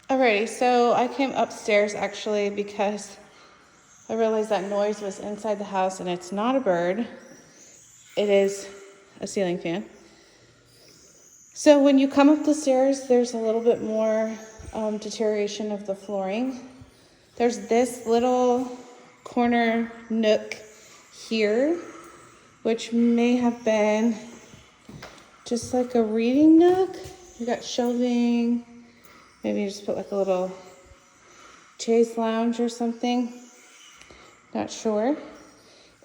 Alrighty, so I came upstairs actually because I realized that noise was inside the house and it's not a bird. It is a ceiling fan. So when you come up the stairs, there's a little bit more deterioration of the flooring. There's this little corner nook here, which may have been just like a reading nook. You got shelving, maybe you just put like a little chaise lounge or something, not sure.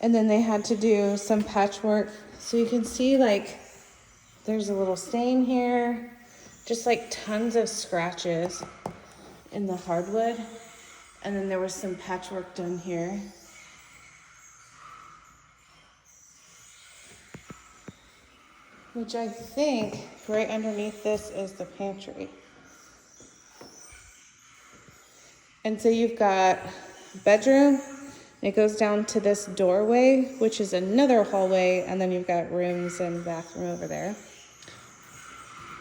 And then they had to do some patchwork. So you can see like there's a little stain here, just like tons of scratches in the hardwood. And then there was some patchwork done here. Which I think right underneath this is the pantry. And so you've got bedroom, it goes down to this doorway, which is another hallway, and then you've got rooms and bathroom over there.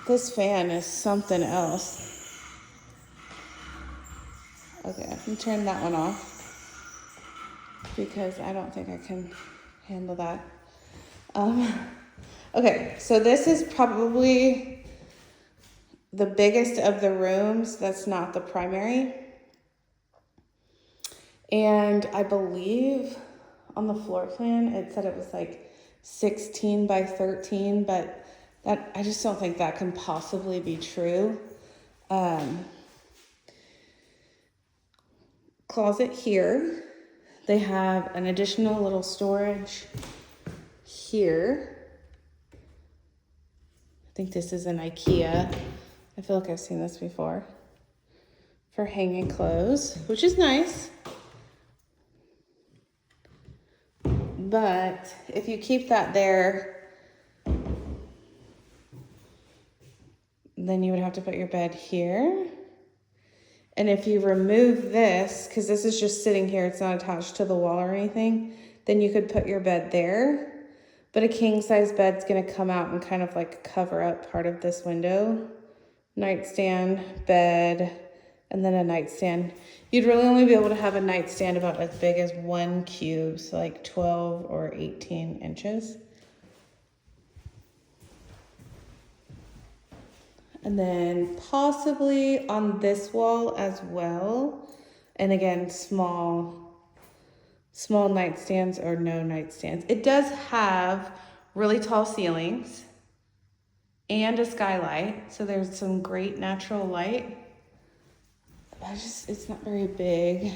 This fan is something else. Okay, I'm gonna turn that one off because I don't think I can handle that. Okay, so this is probably the biggest of the rooms that's not the primary. And I believe on the floor plan, it said it was like 16 by 13, but that I just don't think that can possibly be true. Closet here. They have an additional little storage here. I think this is an IKEA. I feel like I've seen this before. For hanging clothes, which is nice. But if you keep that there, then you would have to put your bed here. And if you remove this, because this is just sitting here, it's not attached to the wall or anything, then you could put your bed there. But a king size bed's gonna come out and kind of like cover up part of this window. Nightstand, bed, and then a nightstand. You'd really only be able to have a nightstand about as big as 1 cube, so like 12 or 18 inches. And then possibly on this wall as well. And again, small nightstands or no nightstands. It does have really tall ceilings and a skylight. So there's some great natural light. It's not very big,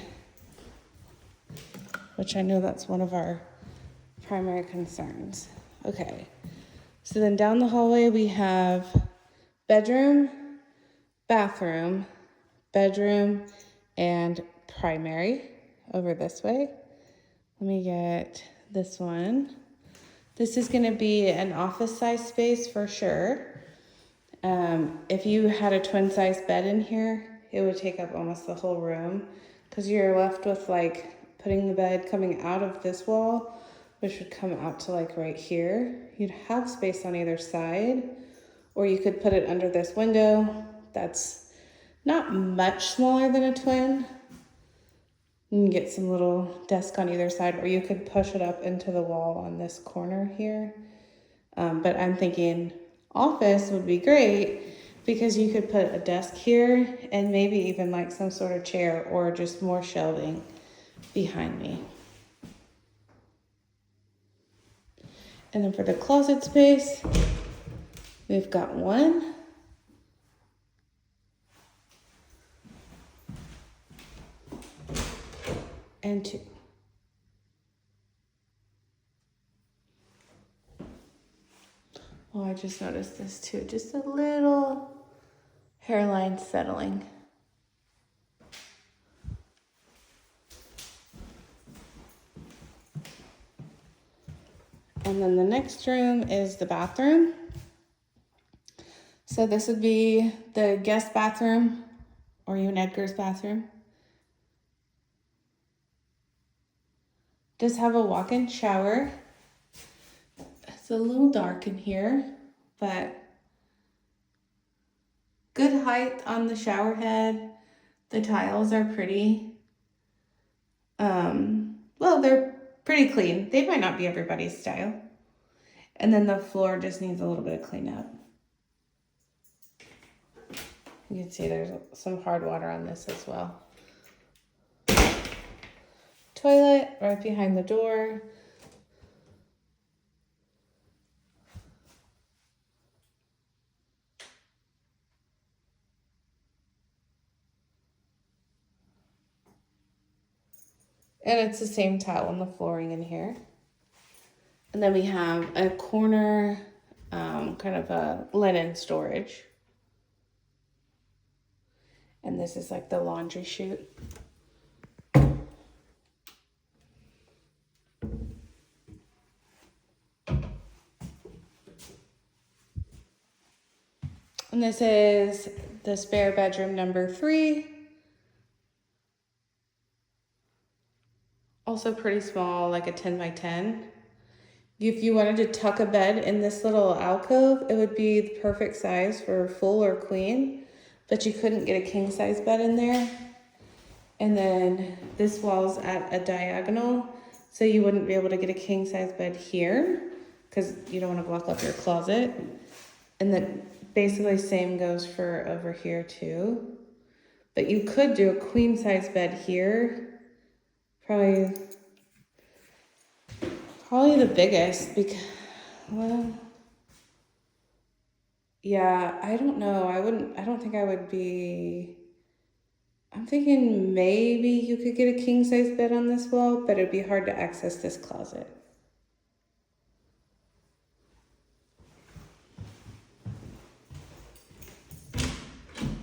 which I know that's one of our primary concerns. Okay, so then down the hallway we have bedroom, bathroom, bedroom, and primary over this way. Let me get this one. This is gonna be an office size space for sure. If you had a twin size bed in here, it would take up almost the whole room because you're left with like putting the bed coming out of this wall, which would come out to like right here. You'd have space on either side, or you could put it under this window. That's not much smaller than a twin. You can get some little desk on either side, or you could push it up into the wall on this corner here. But I'm thinking office would be great because you could put a desk here and maybe even like some sort of chair or just more shelving behind me. And then for the closet space, we've got 1. And 2. Oh, I just noticed this too. Just a little hairline settling. And then the next room is the bathroom. So this would be the guest bathroom or even Edgar's bathroom. Does have a walk-in shower. It's a little dark in here, but Good height on the shower head. The tiles are pretty. Well, they're pretty clean. They might not be everybody's style. And then the floor just needs a little bit of cleanup. You can see there's some hard water on this as well. Toilet right behind the door. And it's the same tile on the flooring in here. And then we have a corner, kind of a linen storage. And this is like the laundry chute. And this is the spare bedroom number 3. Also pretty small, like a 10 by 10. If you wanted to tuck a bed in this little alcove, it would be the perfect size for full or queen, but you couldn't get a king size bed in there. And then this wall's at a diagonal, so you wouldn't be able to get a king size bed here because you don't want to block up your closet. And then basically same goes for over here too. But you could do a queen size bed here. Probably the biggest because, well, yeah, I don't know. I don't think I would be, I'm thinking maybe you could get a king size bed on this wall, but it'd be hard to access this closet.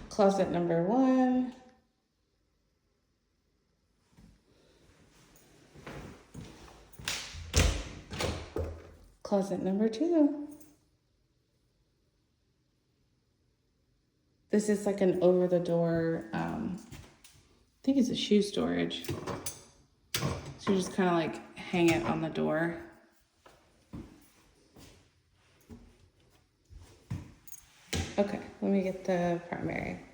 Closet number 1. Closet number 2. This is like an over the door, I think it's a shoe storage. So you just kind of like hang it on the door. Okay, let me get the primary.